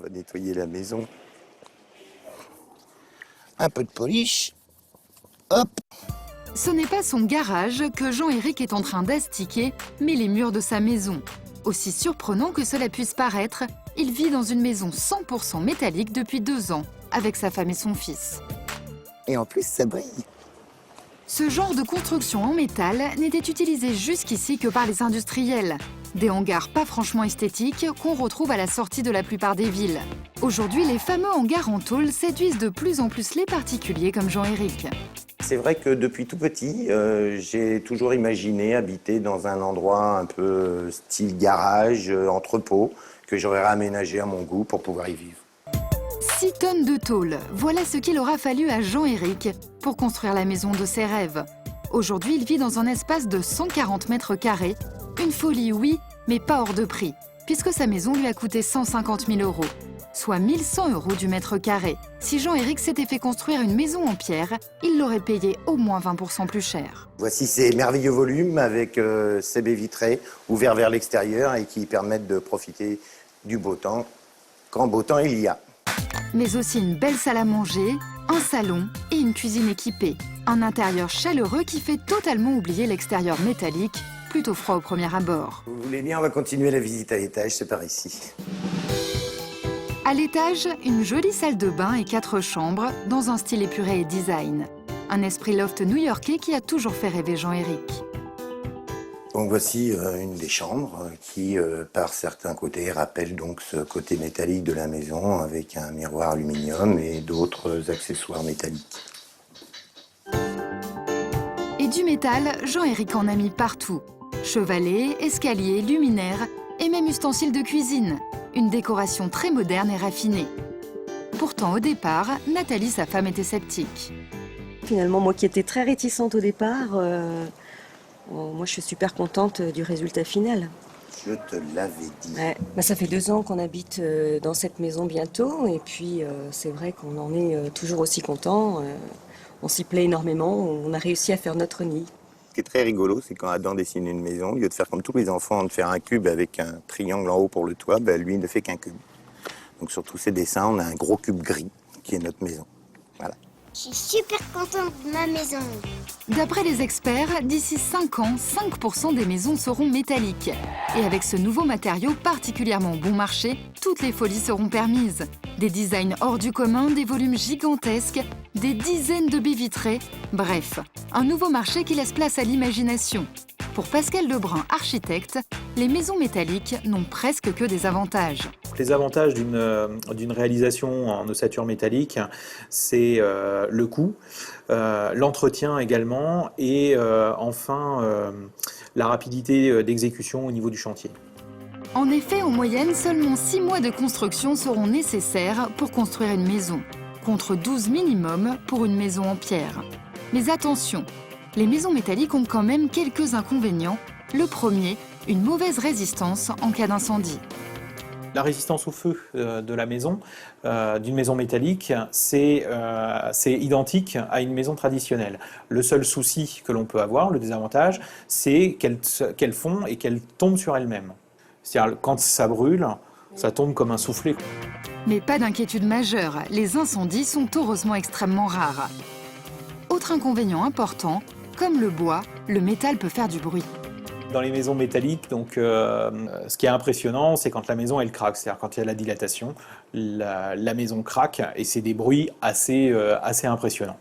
va nettoyer la maison. Un peu de polish. Hop. Ce n'est pas son garage que Jean-Éric est en train d'astiquer, mais les murs de sa maison. Aussi surprenant que cela puisse paraître, il vit dans une maison 100% métallique depuis 2 ans, avec sa femme et son fils. Et en plus, ça brille. Ce genre de construction en métal n'était utilisé jusqu'ici que par les industriels. Des hangars pas franchement esthétiques qu'on retrouve à la sortie de la plupart des villes. Aujourd'hui, les fameux hangars en tôle séduisent de plus en plus les particuliers comme Jean-Éric. C'est vrai que depuis tout petit, j'ai toujours imaginé habiter dans un endroit un peu style garage, entrepôt, que j'aurais réaménagé à mon goût pour pouvoir y vivre. 6 tonnes de tôle, voilà ce qu'il aura fallu à Jean-Éric pour construire la maison de ses rêves. Aujourd'hui, il vit dans un espace de 140 mètres carrés. Une folie, oui, mais pas hors de prix, puisque sa maison lui a coûté 150 000 €, soit 1 100 € du mètre carré. Si Jean-Éric s'était fait construire une maison en pierre, il l'aurait payé au moins 20% plus cher. Voici ces merveilleux volumes avec ces baies vitrées ouverts vers l'extérieur et qui permettent de profiter du beau temps, quand beau temps il y a. Mais aussi une belle salle à manger, un salon et une cuisine équipée. Un intérieur chaleureux qui fait totalement oublier l'extérieur métallique, plutôt froid au premier abord. Vous voulez bien, on va continuer la visite à l'étage, c'est par ici. À l'étage, une jolie salle de bain et 4 chambres, dans un style épuré et design. Un esprit loft new-yorkais qui a toujours fait rêver Jean-Éric. Donc voici une des chambres qui, par certains côtés, rappelle donc ce côté métallique de la maison avec un miroir aluminium et d'autres accessoires métalliques. Et du métal, Jean-Éric en a mis partout. Chevalets, escaliers, luminaires et même ustensiles de cuisine. Une décoration très moderne et raffinée. Pourtant, au départ, Nathalie, sa femme, était sceptique. Finalement, moi qui étais très réticente au départ, moi je suis super contente du résultat final. Je te l'avais dit. Ouais. Ça fait 2 ans qu'on habite dans cette maison bientôt et puis c'est vrai qu'on en est toujours aussi content. On s'y plaît énormément, on a réussi à faire notre nid. Ce qui est très rigolo, c'est quand Adam dessine une maison, au lieu de faire comme tous les enfants, de faire un cube avec un triangle en haut pour le toit, lui il ne fait qu'un cube. Donc sur tous ces dessins, on a un gros cube gris qui est notre maison. Voilà. Je suis super contente de ma maison. D'après les experts, d'ici 5 ans, 5% des maisons seront métalliques. Et avec ce nouveau matériau particulièrement bon marché, toutes les folies seront permises. Des designs hors du commun, des volumes gigantesques, des dizaines de baies vitrées. Bref, un nouveau marché qui laisse place à l'imagination. Pour Pascal Lebrun, architecte, les maisons métalliques n'ont presque que des avantages. Les avantages d'une réalisation en ossature métallique, c'est le coût, l'entretien également et enfin la rapidité d'exécution au niveau du chantier. En effet, en moyenne, seulement 6 mois de construction seront nécessaires pour construire une maison, contre 12 minimum pour une maison en pierre. Mais attention, les maisons métalliques ont quand même quelques inconvénients. Le premier, une mauvaise résistance en cas d'incendie. La résistance au feu de la maison, d'une maison métallique, c'est identique à une maison traditionnelle. Le seul souci que l'on peut avoir, le désavantage, c'est qu'elles fond et qu'elles tombent sur elles-mêmes. C'est-à-dire quand ça brûle, ça tombe comme un soufflet. Mais pas d'inquiétude majeure, les incendies sont heureusement extrêmement rares. Autre inconvénient important, comme le bois, le métal peut faire du bruit. Dans les maisons métalliques, donc, ce qui est impressionnant, c'est quand la maison elle craque. C'est-à-dire quand il y a la dilatation, la maison craque et c'est des bruits assez impressionnants.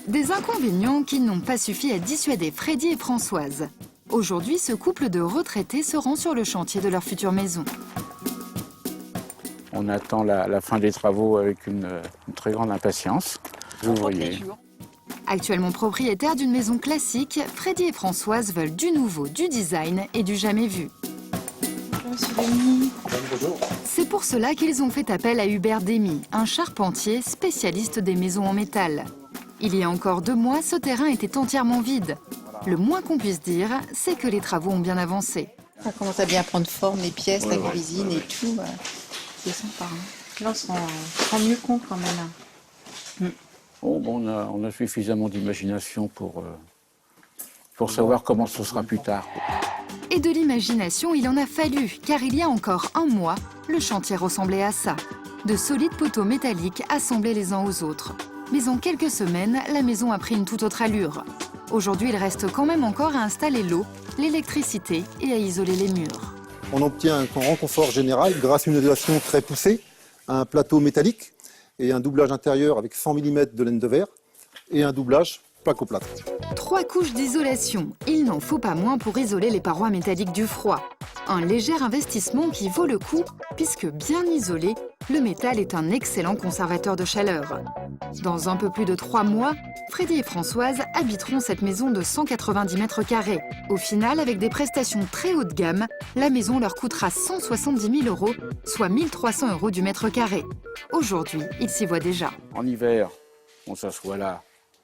Des inconvénients qui n'ont pas suffi à dissuader Freddy et Françoise. Aujourd'hui, ce couple de retraités se rend sur le chantier de leur future maison. On attend la fin des travaux avec une très grande impatience. Vous voyez. Actuellement propriétaires d'une maison classique, Freddy et Françoise veulent du nouveau, du design et du jamais vu. Bonjour. C'est pour cela qu'ils ont fait appel à Hubert Demy, un charpentier spécialiste des maisons en métal. Il y a encore 2 mois, ce terrain était entièrement vide. Le moins qu'on puisse dire, c'est que les travaux ont bien avancé. Ça commence à bien prendre forme, les pièces, la cuisine et tout. C'est sympa. Là, on se rend mieux compte quand même. Oh, bon, on a suffisamment d'imagination pour savoir comment ce sera plus tard. Et de l'imagination, il en a fallu, car il y a encore 1 mois, le chantier ressemblait à ça. De solides poteaux métalliques assemblés les uns aux autres. Mais en quelques semaines, la maison a pris une toute autre allure. Aujourd'hui, il reste quand même encore à installer l'eau, l'électricité et à isoler les murs. On obtient un grand confort général grâce à une isolation très poussée, un plateau métallique et un doublage intérieur avec 100 mm de laine de verre et un doublage placo-plate. 3 couches d'isolation. Il n'en faut pas moins pour isoler les parois métalliques du froid. Un léger investissement qui vaut le coup, puisque bien isolé, le métal est un excellent conservateur de chaleur. Dans un peu plus de 3 mois, Freddy et Françoise habiteront cette maison de 190 mètres carrés. Au final, avec des prestations très haut de gamme, la maison leur coûtera 170 000 €, soit 1 300 € du mètre carré. Aujourd'hui, ils s'y voient déjà. En hiver, on s'assoit là,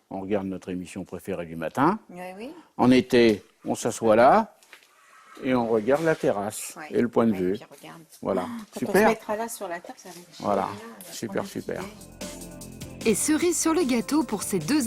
on regarde notre émission préférée du matin. Oui. En été, on s'assoit là et on regarde la terrasse Ouais. et le point de vue. Puis regarde. Voilà, Quand on se super. mettra là sur la table, ça va être Voilà, génial. super, On est super. Et cerise sur le gâteau pour ces 2